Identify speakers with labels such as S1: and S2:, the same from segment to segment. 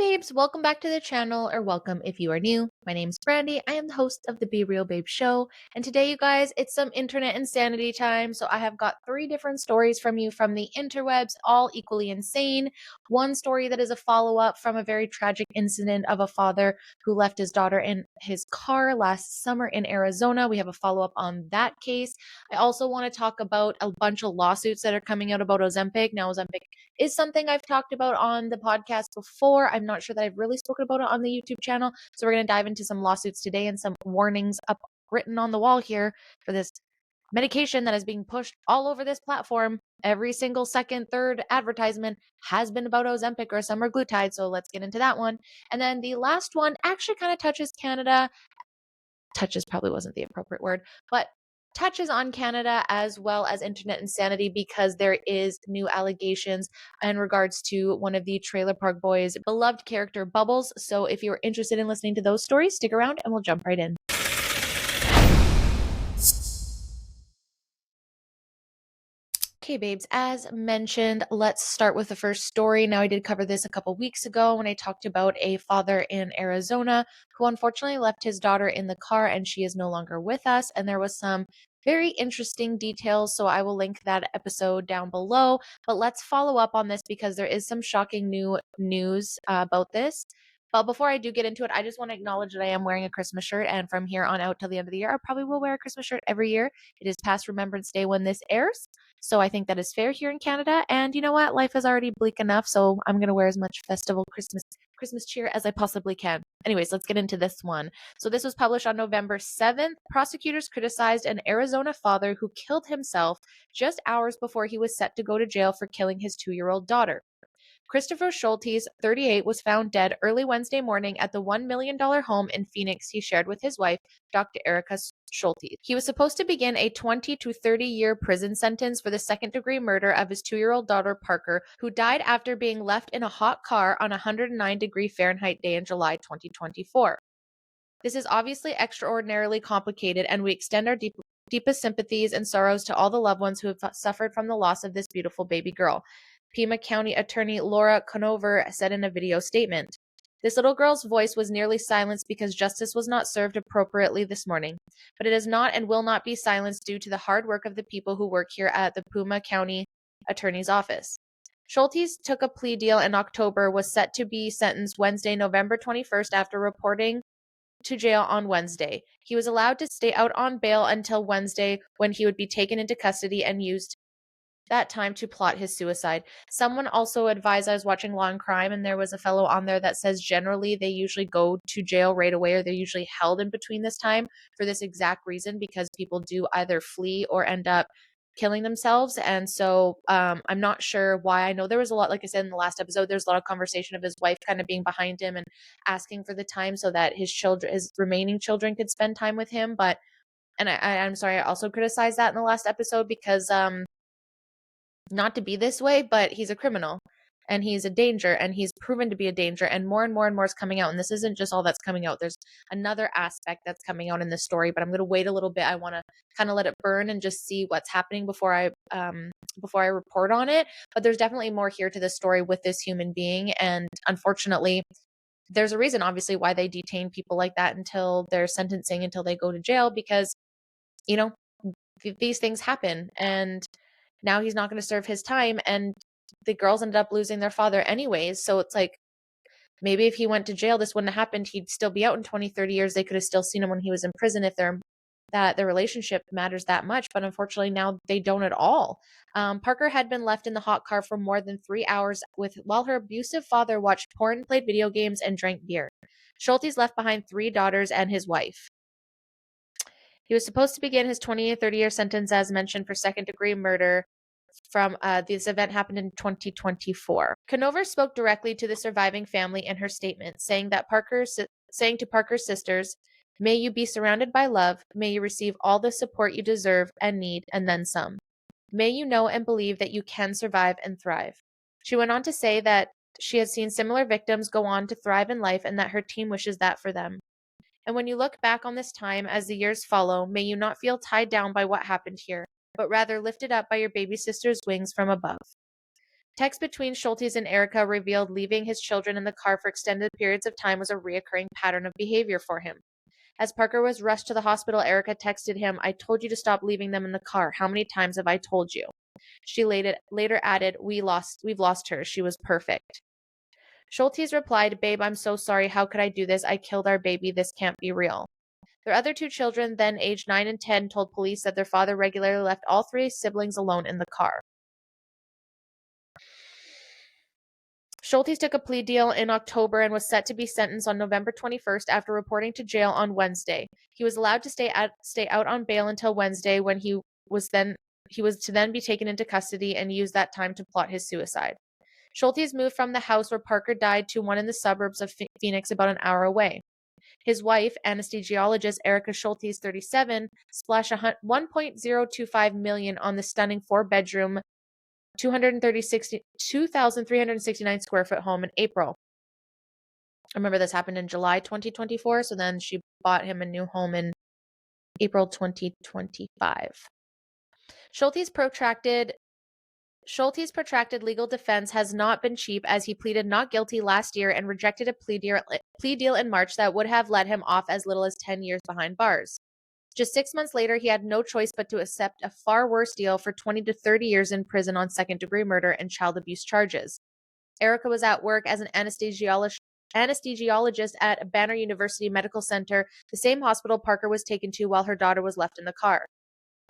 S1: Babes, welcome back to the channel, or welcome if you are new. My name's Brandy. I am the host of the Be Real Babe show, and today, you guys, it's some internet insanity time. So I have got 3 different stories from you from the interwebs, all equally insane. One story that is a follow-up from a very tragic incident of a father who left his daughter in his car last summer in Arizona. We have a follow-up on that case. I also want to talk about a bunch of lawsuits that are coming out about Ozempic. Now, Ozempic is something I've talked about on the podcast before. I'm not sure that I've really spoken about it on the YouTube channel. So we're going to dive into some lawsuits today and some warnings up written on the wall here for this medication that is being pushed all over this platform. Every single second, third advertisement has been about Ozempic or semaglutide. So let's get into that one. And then the last one actually kind of touches Canada. Touches probably wasn't the appropriate word, but touches on Canada as well as internet insanity, because there is new allegations in regards to one of the Trailer Park Boys' beloved character, Bubbles. So if you're interested in listening to those stories, stick around and we'll jump right in. Okay, babes, as mentioned, let's start with the first story. Now, I did cover this a couple weeks ago when I talked about a father in Arizona who unfortunately left his daughter in the car, and she is no longer with us. And there was some very interesting details, so I will link that episode down below. But let's follow up on this because there is some shocking new news about this. But before I do get into it, I just want to acknowledge that I am wearing a Christmas shirt, and from here on out till the end of the year, I probably will wear a Christmas shirt every year. It is past Remembrance Day when this airs. So I think that is fair here in Canada. And you know what? Life is already bleak enough, so I'm going to wear as much festival Christmas cheer as I possibly can. Anyways, let's get into this one. So this was published on November 7th. Prosecutors criticized an Arizona father who killed himself just hours before he was set to go to jail for killing his 2-year-old daughter. Christopher Schultes, 38, was found dead early Wednesday morning at the $1 million home in Phoenix he shared with his wife, Dr. Erica Schultes. He was supposed to begin a 20 to 30-year prison sentence for the second-degree murder of his 2-year-old daughter, Parker, who died after being left in a hot car on a 109-degree Fahrenheit day in July 2024. This is obviously extraordinarily complicated, and we extend our deepest sympathies and sorrows to all the loved ones who have suffered from the loss of this beautiful baby girl, Pima County Attorney Laura Conover said in a video statement. This little girl's voice was nearly silenced because justice was not served appropriately this morning, but it is not and will not be silenced due to the hard work of the people who work here at the Pima County Attorney's Office. Schultes took a plea deal in October, was set to be sentenced Wednesday, November 21st after reporting to jail on Wednesday. He was allowed to stay out on bail until Wednesday, when he would be taken into custody and used that time to plot his suicide. Someone also advised, I was watching Law and Crime, and there was a fellow on there that says generally they usually go to jail right away, or they're usually held in between this time for this exact reason, because people do either flee or end up killing themselves. And so I'm not sure why. I know there was a lot, like I said in the last episode, there's a lot of conversation of his wife kind of being behind him and asking for the time so that his remaining children could spend time with him. But I'm sorry, I also criticized that in the last episode because not to be this way, but he's a criminal and he's a danger, and he's proven to be a danger, and more is coming out. And this isn't just all that's coming out. There's another aspect that's coming out in this story, but I'm going to wait a little bit. I want to kind of let it burn and just see what's happening before I report on it. But there's definitely more here to this story with this human being. And unfortunately, there's a reason, obviously, why they detain people like that until their sentencing, until they go to jail, because, you know, these things happen. And now he's not going to serve his time, and the girls ended up losing their father anyways. So it's like, maybe if he went to jail, this wouldn't have happened. He'd still be out in 20, 30 years. They could have still seen him when he was in prison if that their relationship matters that much. But unfortunately, now they don't at all. Parker had been left in the hot car for more than 3 hours while her abusive father watched porn, played video games, and drank beer. Schultes left behind 3 daughters and his wife. He was supposed to begin his 20 to 30-year sentence, as mentioned, for second-degree murder. From this event happened in 2024. Conover spoke directly to the surviving family in her statement, saying to Parker's sisters, "May you be surrounded by love. May you receive all the support you deserve and need, and then some. May you know and believe that you can survive and thrive." She went on to say that she has seen similar victims go on to thrive in life, and that her team wishes that for them. And when you look back on this time as the years follow, may you not feel tied down by what happened here, but rather lifted up by your baby sister's wings from above. Texts between Schultes and Erica revealed leaving his children in the car for extended periods of time was a reoccurring pattern of behavior for him. As Parker was rushed to the hospital, Erica texted him, "I told you to stop leaving them in the car. How many times have I told you?" She later added, we've lost her. She was perfect." Schultes replied, "Babe, I'm so sorry. How could I do this? I killed our baby. This can't be real." Their other two children, then aged 9 and 10, told police that their father regularly left all three siblings alone in the car. Schultes took a plea deal in October and was set to be sentenced on November 21st after reporting to jail on Wednesday. He was allowed to stay out on bail until Wednesday, when he was to then be taken into custody and use that time to plot his suicide. Schultes moved from the house where Parker died to one in the suburbs of Phoenix, about an hour away. His wife, anesthesiologist Erica Schultes, 37, splashed $1.025 million on the stunning four-bedroom, 2,369 square foot home in April. I remember this happened in July 2024, so then she bought him a new home in April 2025. Schultes' protracted legal defense has not been cheap, as he pleaded not guilty last year and rejected a plea deal in March that would have let him off as little as 10 years behind bars. Just 6 months later, he had no choice but to accept a far worse deal for 20 to 30 years in prison on second-degree murder and child abuse charges. Erica was at work as an anesthesiologist at Banner University Medical Center, the same hospital Parker was taken to while her daughter was left in the car.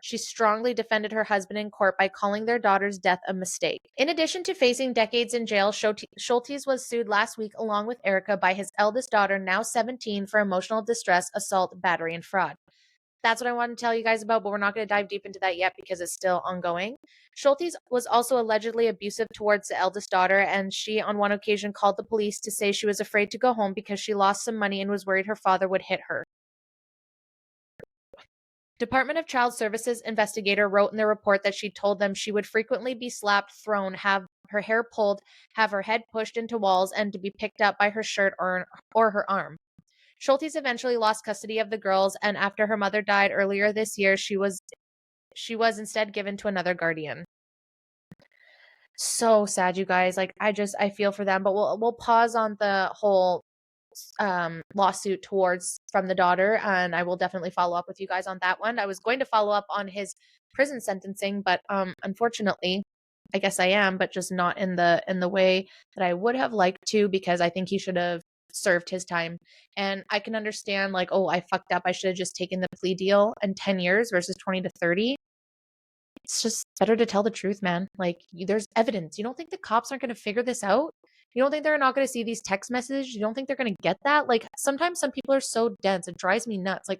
S1: She strongly defended her husband in court by calling their daughter's death a mistake. In addition to facing decades in jail, Schultes was sued last week along with Erica by his eldest daughter, now 17, for emotional distress, assault, battery, and fraud. That's what I wanted to tell you guys about, but we're not going to dive deep into that yet because it's still ongoing. Schultes was also allegedly abusive towards the eldest daughter, and she on one occasion called the police to say she was afraid to go home because she lost some money and was worried her father would hit her. Department of Child Services investigator wrote in their report that she told them she would frequently be slapped, thrown, have her hair pulled, have her head pushed into walls, and to be picked up by her shirt or her arm. Schultes eventually lost custody of the girls, and after her mother died earlier this year, she was instead given to another guardian. So sad, you guys. Like, I feel for them, but we'll pause on the whole lawsuit from the daughter, and I will definitely follow up with you guys on that one. I was going to follow up on his prison sentencing, but unfortunately, I guess I am, but just not in the way that I would have liked to, because I think he should have served his time. And I can understand, like, oh, I fucked up, I should have just taken the plea deal and 10 years versus 20 to 30. It's just better to tell the truth, man. Like, there's evidence. You don't think the cops aren't going to figure this out? You don't think they're not going to see these text messages? You don't think they're going to get that? Like, sometimes some people are so dense, it drives me nuts. Like,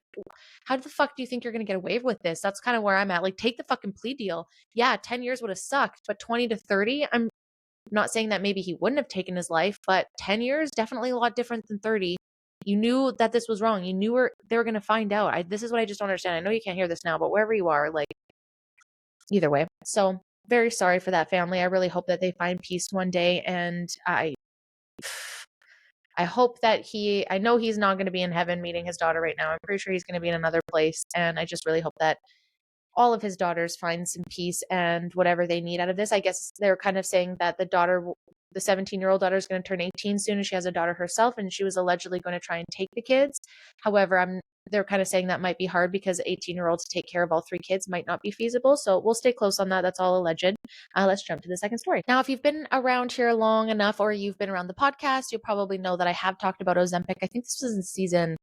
S1: how the fuck do you think you're going to get away with this? That's kind of where I'm at. Like, take the fucking plea deal. Yeah, 10 years would have sucked, but 20 to 30, I'm not saying that maybe he wouldn't have taken his life, but 10 years, definitely a lot different than 30. You knew that this was wrong. You knew they were going to find out. This is what I just don't understand. I know you can't hear this now, but wherever you are, like, either way. So very sorry for that family. I really hope that they find peace one day. And I hope that I know he's not going to be in heaven meeting his daughter right now. I'm pretty sure he's going to be in another place. And I just really hope that all of his daughters find some peace and whatever they need out of this. I guess they're kind of saying that the 17-year-old daughter is going to turn 18 soon, and she has a daughter herself, and she was allegedly going to try and take the kids. However, they're kind of saying that might be hard because 18-year-olds to take care of all three kids might not be feasible. So we'll stay close on that. That's all alleged. Let's jump to the second story. Now, if you've been around here long enough, or you've been around the podcast, you'll probably know that I have talked about Ozempic. I think this was in season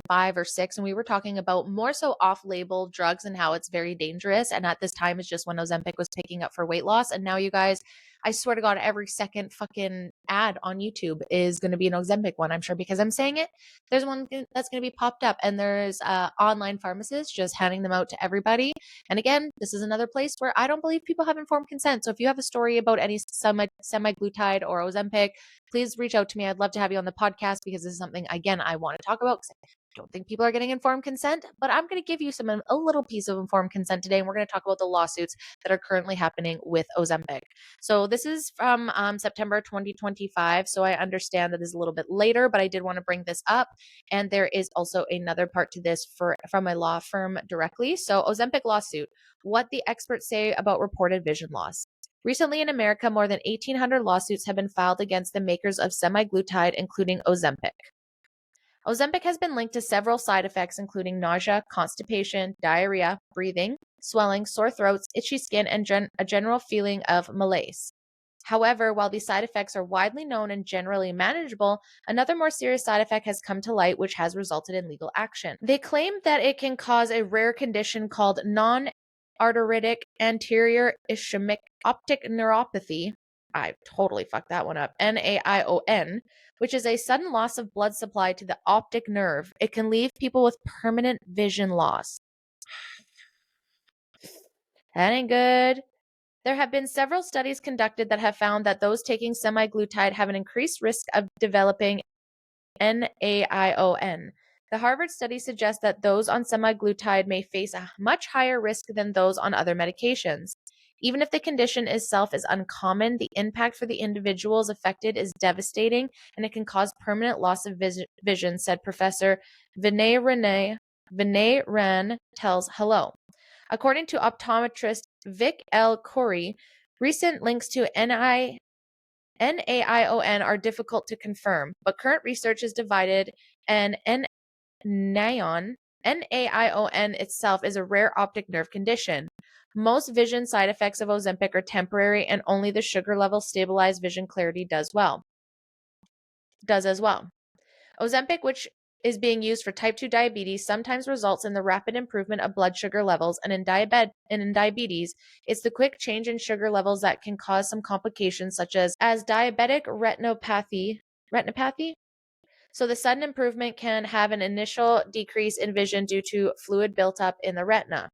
S1: 5 or 6, and we were talking about more so off-label drugs and how it's very dangerous. And at this time, it's just when Ozempic was picking up for weight loss. And now, you guys, I swear to God, every second fucking ad on YouTube is going to be an Ozempic one. I'm sure because I'm saying it. There's one that's going to be popped up, and there's online pharmacists just handing them out to everybody. And again, this is another place where I don't believe people have informed consent. So if you have a story about any semaglutide or Ozempic, please reach out to me. I'd love to have you on the podcast because this is something, again, I want to talk about, because I don't think people are getting informed consent, but I'm going to give you a little piece of informed consent today, and we're going to talk about the lawsuits that are currently happening with Ozempic. So this is from September 2025, so I understand that this is a little bit later, but I did want to bring this up, and there is also another part to this from a law firm directly. So Ozempic lawsuit, what the experts say about reported vision loss. Recently in America, more than 1,800 lawsuits have been filed against the makers of semaglutide, including Ozempic. Ozempic has been linked to several side effects, including nausea, constipation, diarrhea, breathing, swelling, sore throats, itchy skin, and a general feeling of malaise. However, while these side effects are widely known and generally manageable, another more serious side effect has come to light, which has resulted in legal action. They claim that it can cause a rare condition called non-arteritic anterior ischemic optic neuropathy. I totally fucked that one up. NAION, which is a sudden loss of blood supply to the optic nerve. It can leave people with permanent vision loss. That ain't good. There have been several studies conducted that have found that those taking semaglutide have an increased risk of developing NAION. The Harvard study suggests that those on semaglutide may face a much higher risk than those on other medications. Even if the condition itself is uncommon, the impact for the individuals affected is devastating and it can cause permanent loss of vision, said Professor Vinay Ran tells Hello. According to optometrist Vic L. Corey, recent links to NAION are difficult to confirm, but current research is divided, and NAION itself is a rare optic nerve condition. Most vision side effects of Ozempic are temporary, and only the sugar level stabilized vision clarity does as well. Ozempic, which is being used for type 2 diabetes, sometimes results in the rapid improvement of blood sugar levels, and in diabetes, it's the quick change in sugar levels that can cause some complications such as diabetic retinopathy. So the sudden improvement can have an initial decrease in vision due to fluid built up in the retina.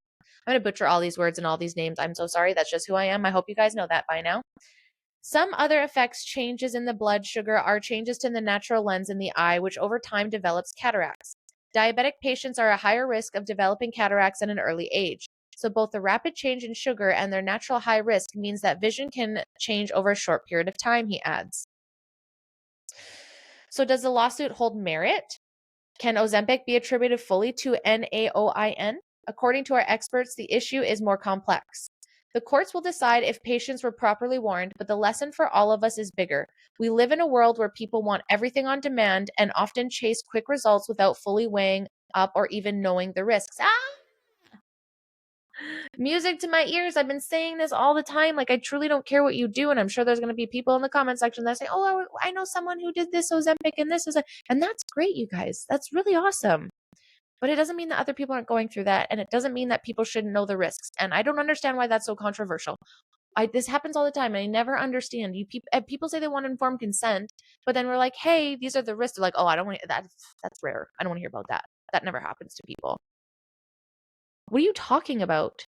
S1: I'm going to butcher all these words and all these names. I'm so sorry. That's just who I am. I hope you guys know that by now. Some other effects changes in the blood sugar are changes to the natural lens in the eye, which over time develops cataracts. Diabetic patients are at a higher risk of developing cataracts at an early age. So both the rapid change in sugar and their natural high risk means that vision can change over a short period of time, he adds. So does the lawsuit hold merit? Can Ozempic be attributed fully to NAION? According to our experts, the issue is more complex. The courts will decide if patients were properly warned, but the lesson for all of us is bigger. We live in a world where people want everything on demand and often chase quick results without fully weighing up or even knowing the risks. Music to my ears. I've been saying this all the time. Like, I truly don't care what you do. And I'm sure there's going to be people in the comment section that say, oh, I know someone who did this Ozempic and this is and that's great, you guys. That's really awesome. But it doesn't mean that other people aren't going through that. And it doesn't mean that people shouldn't know the risks. And I don't understand why that's so controversial. This happens all the time. And I never understand. People say they want informed consent, but then we're like, hey, these are the risks. They're like, oh, I don't want that. That's rare. I don't want to hear about that. That never happens to people. What are you talking about?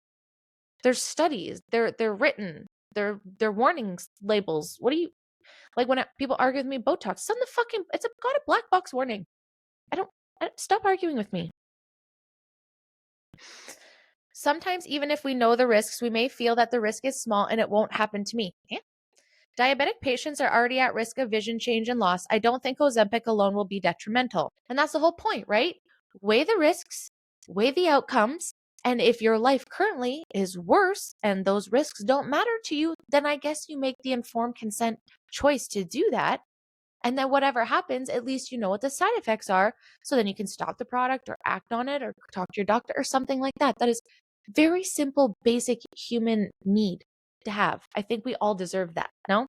S1: There's studies. They're written. They're warnings labels. What do you like when people argue with me? Botox. It's on the fucking. It's got a black box warning. Stop arguing with me. Sometimes, even if we know the risks, we may feel that the risk is small and it won't happen to me. Yeah. Diabetic patients are already at risk of vision change and loss. I don't think Ozempic alone will be detrimental. And that's the whole point, right? Weigh the risks, weigh the outcomes. And if your life currently is worse and those risks don't matter to you, then I guess you make the informed consent choice to do that. And then whatever happens, at least you know what the side effects are. So then you can stop the product or act on it or talk to your doctor or something like that. That is very simple, basic human need to have. I think we all deserve that, no?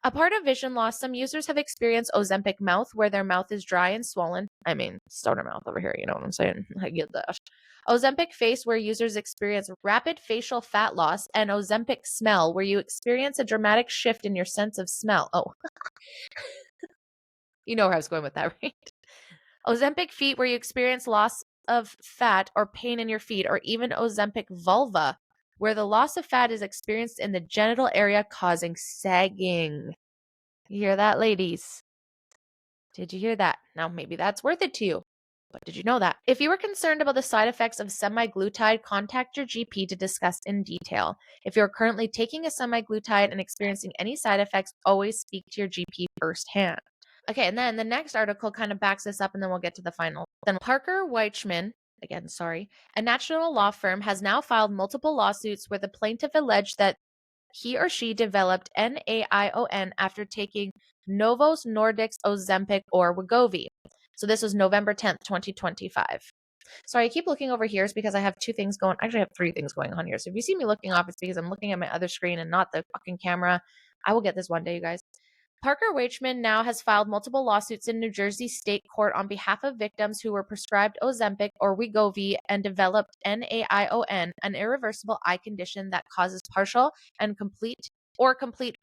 S1: A part of vision loss, some users have experienced Ozempic mouth, where their mouth is dry and swollen. I mean, stoner mouth over here, you know what I'm saying? I get that. Ozempic face, where users experience rapid facial fat loss, and Ozempic smell, where you experience a dramatic shift in your sense of smell. Oh, you know where I was going with that, right? Ozempic feet, where you experience loss of fat or pain in your feet, or even Ozempic vulva, where the loss of fat is experienced in the genital area, causing sagging. You hear that, ladies? Did you hear that? Now, maybe that's worth it to you. But did you know that? If you are concerned about the side effects of semaglutide, contact your GP to discuss in detail. If you're currently taking a semaglutide and experiencing any side effects, always speak to your GP firsthand. Okay, and then the next article kind of backs this up, and then we'll get to the final. Then Parker Weichman, a national law firm, has now filed multiple lawsuits where the plaintiff alleged that he or she developed NAION after taking Novo Nordisk's Ozempic or Wegovy. So this was November 10th, 2025. Sorry, I keep looking over here. It's because I have two things going. Actually, I have three things going on here. So if you see me looking off, it's because I'm looking at my other screen and not the fucking camera. I will get this one day, you guys. Parker Weichman now has filed multiple lawsuits in New Jersey state court on behalf of victims who were prescribed Ozempic or Wegovy and developed NAION, an irreversible eye condition that causes partial and complete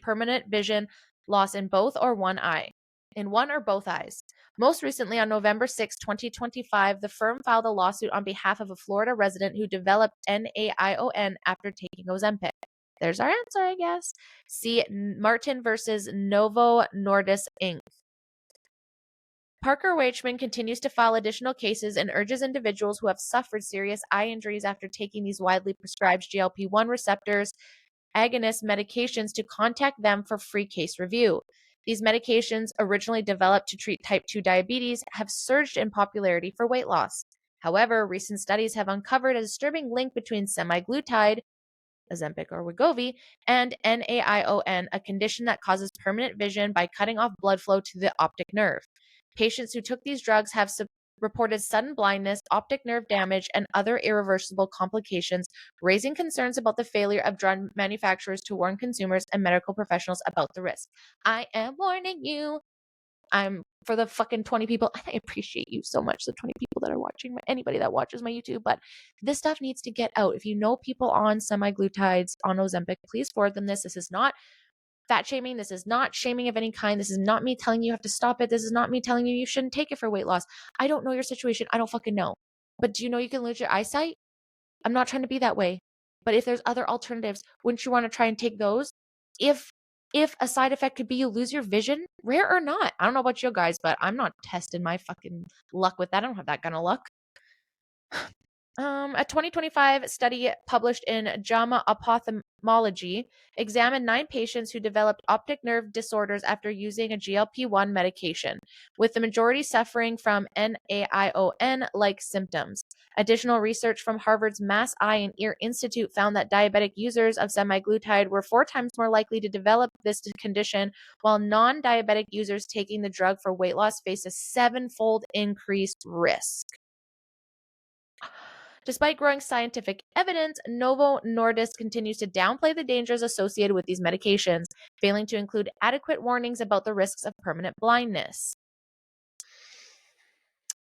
S1: permanent vision loss in both or one eye, in one or both eyes. Most recently, on November 6, 2025, the firm filed a lawsuit on behalf of a Florida resident who developed NAION after taking Ozempic. There's our answer, I guess. See Martin versus Novo Nordisk Inc. Parker Weichman continues to file additional cases and urges individuals who have suffered serious eye injuries after taking these widely prescribed GLP-1 receptors agonist medications to contact them for free case review. These medications, originally developed to treat type 2 diabetes, have surged in popularity for weight loss. However, recent studies have uncovered a disturbing link between semaglutide, Ozempic or Wegovy, and NAION, a condition that causes permanent vision by cutting off blood flow to the optic nerve. Patients who took these drugs have reported sudden blindness, optic nerve damage, and other irreversible complications, raising concerns about the failure of drug manufacturers to warn consumers and medical professionals about the risk. I am warning you. I'm for the fucking 20 people. I appreciate you so much, the 20 people that are watching, anybody that watches my YouTube, but this stuff needs to get out. If you know people on semaglutides, on Ozempic, please forward them this. This is not fat shaming. This is not shaming of any kind. This is not me telling you have to stop it. This is not me telling you you shouldn't take it for weight loss. I don't know your situation. I don't fucking know. But do you know you can lose your eyesight? I'm not trying to be that way. But if there's other alternatives, wouldn't you want to try and take those? If a side effect could be you lose your vision, rare or not. I don't know about you guys, but I'm not testing my fucking luck with that. I don't have that kind of luck. A 2025 study published in JAMA Ophthalmology examined 9 patients who developed optic nerve disorders after using a GLP-1 medication, with the majority suffering from NAION-like symptoms. Additional research from Harvard's Mass Eye and Ear Institute found that diabetic users of semaglutide were 4 times more likely to develop this condition, while non-diabetic users taking the drug for weight loss face a 7-fold increased risk. Despite growing scientific evidence, Novo Nordisk continues to downplay the dangers associated with these medications, failing to include adequate warnings about the risks of permanent blindness.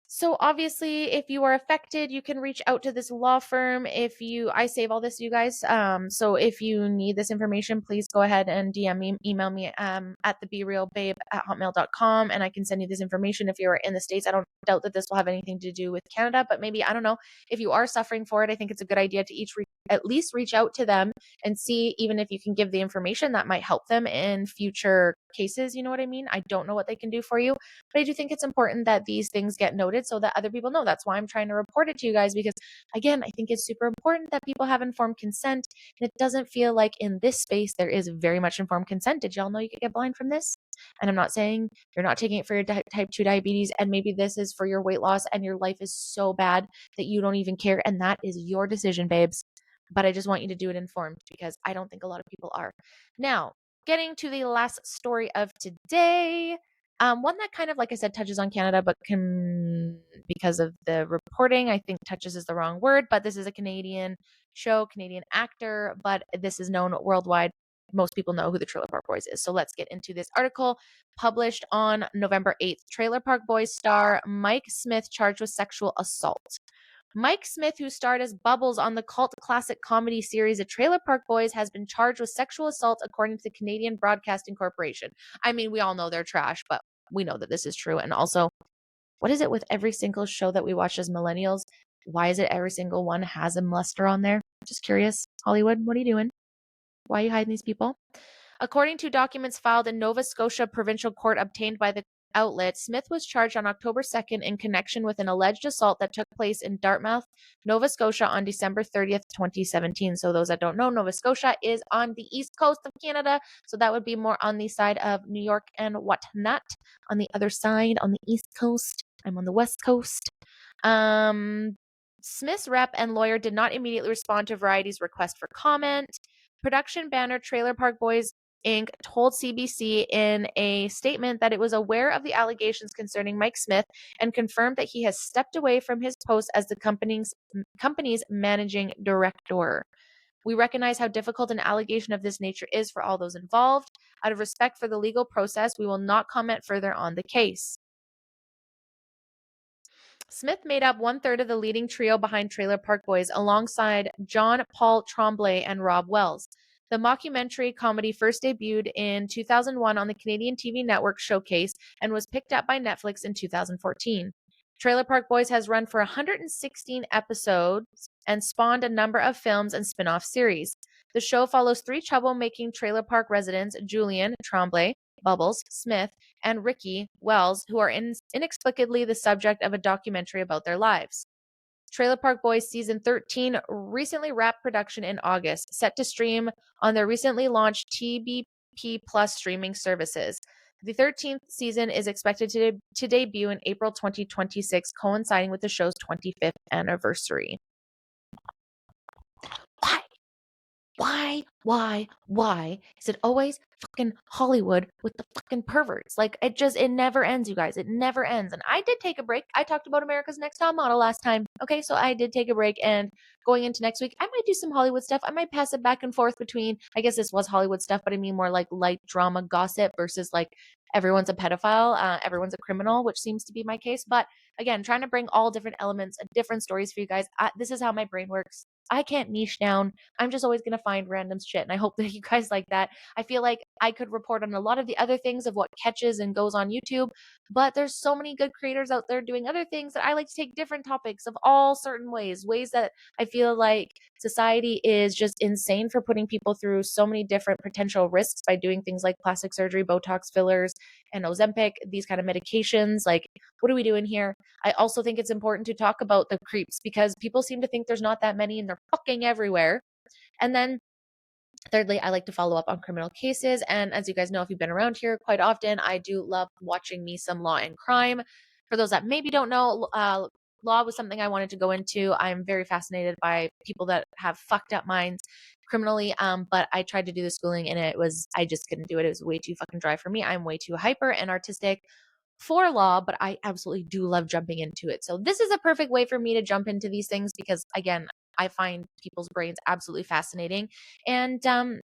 S1: So obviously, if you are affected, you can reach out to this law firm. I save all this, you guys. So if you need this information, please go ahead and DM me, email me at theberealbabe@hotmail.com, and I can send you this information if you're in the States. I don't doubt that this will have anything to do with Canada, but maybe, I don't know, if you are suffering for it, I think it's a good idea to at least reach out to them and see, even if you can give the information that might help them in future cases. You know what I mean? I don't know what they can do for you, but I do think it's important that these things get noted so that other people know. That's why I'm trying to report it to you guys, because again, I think it's super important that people have informed consent. And it doesn't feel like in this space there is very much informed consent. Did y'all know you could get blind from this? And I'm not saying you're not taking it for your type 2 diabetes, and maybe this is for your weight loss and your life is so bad that you don't even care, and that is your decision, babes. But I just want you to do it informed, because I don't think a lot of people are. Now, getting to the last story of today. One that kind of, like I said, touches on Canada, but because of the reporting, I think touches is the wrong word, but this is a Canadian show, Canadian actor, but this is known worldwide. Most people know who the Trailer Park Boys is. So let's get into this article published on November 8th. Trailer Park Boys star Mike Smith charged with sexual assault. Mike Smith, who starred as Bubbles on the cult classic comedy series The Trailer Park Boys, has been charged with sexual assault according to the Canadian Broadcasting Corporation. I mean, we all know they're trash, but we know that this is true. And also, what is it with every single show that we watch as millennials? Why is it every single one has a molester on there? Just curious. Hollywood, what are you doing? Why are you hiding these people? According to documents filed in Nova Scotia Provincial Court obtained by the outlet, Smith was charged on October 2nd in connection with an alleged assault that took place in Dartmouth, Nova Scotia on December 30th, 2017. So those that don't know, Nova Scotia is on the east coast of Canada. So that would be more on the side of New York and whatnot. On the other side, on the east coast, I'm on the west coast. Smith's rep and lawyer did not immediately respond to Variety's request for comment. Production banner Trailer Park Boys Inc. told CBC in a statement that it was aware of the allegations concerning Mike Smith and confirmed that he has stepped away from his post as the company's managing director. We recognize how difficult an allegation of this nature is for all those involved. Out of respect for the legal process, we will not comment further on the case. Smith made up 1/3 of the leading trio behind Trailer Park Boys alongside John Paul Tremblay and Rob Wells. The mockumentary comedy first debuted in 2001 on the Canadian TV network Showcase and was picked up by Netflix in 2014. Trailer Park Boys has run for 116 episodes and spawned a number of films and spin-off series. The show follows 3 troublemaking trailer park residents, Julian Tremblay, Bubbles Smith, and Ricky Wells, who are inexplicably the subject of a documentary about their lives. Trailer Park Boys Season 13 recently wrapped production in August, set to stream on their recently launched TBP Plus streaming services. The 13th season is expected to debut in April 2026, coinciding with the show's 25th anniversary. Why is it always fucking Hollywood with the fucking perverts? Like, it never ends, you guys. It never ends. And I did take a break. I talked about America's Next Top Model last time. Okay, so I did take a break, and going into next week, I might do some Hollywood stuff. I might pass it back and forth between, I guess this was Hollywood stuff, but I mean more like light drama gossip versus like everyone's a pedophile, everyone's a criminal, which seems to be my case. But again, trying to bring all different elements and different stories for you guys. This is how my brain works. I can't niche down. I'm just always going to find random shit. And I hope that you guys like that. I feel like I could report on a lot of the other things of what catches and goes on YouTube, but there's so many good creators out there doing other things that I like to take different topics of all certain ways that I feel like society is just insane for putting people through so many different potential risks by doing things like plastic surgery, Botox fillers, and Ozempic, these kind of medications. Like, what are we doing here? I also think it's important to talk about the creeps because people seem to think there's not that many and they're fucking everywhere. And then thirdly, I like to follow up on criminal cases. And as you guys know, if you've been around here quite often, I do love watching me some law and crime. For those that maybe don't know, law was something I wanted to go into. I'm very fascinated by people that have fucked up minds criminally. But I tried to do the schooling and I just couldn't do it. It was way too fucking dry for me. I'm way too hyper and artistic for law, but I absolutely do love jumping into it. So this is a perfect way for me to jump into these things because, again, I find people's brains absolutely fascinating. And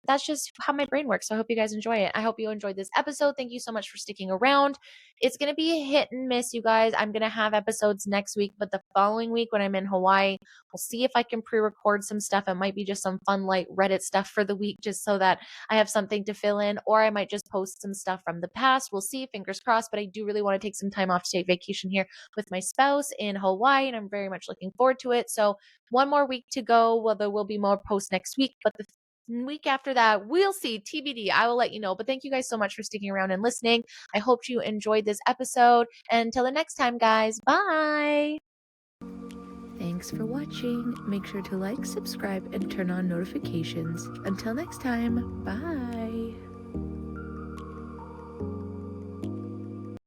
S1: that's just how my brain works. So I hope you guys enjoy it. I hope you enjoyed this episode. Thank you so much for sticking around. It's going to be a hit and miss, you guys. I'm going to have episodes next week, but the following week when I'm in Hawaii, we'll see if I can pre-record some stuff. It might be just some fun, light Reddit stuff for the week just so that I have something to fill in, or I might just post some stuff from the past. We'll see, fingers crossed, but I do really want to take some time off to take vacation here with my spouse in Hawaii, and I'm very much looking forward to it. So one more week to go. Well, there will be more posts next week, but the week after that, we'll see. TBD. I will let you know. But thank you guys so much for sticking around and listening. I hope you enjoyed this episode. And until the next time, guys, bye. Thanks for watching. Make sure to like, subscribe, and turn on notifications. Until next time, bye.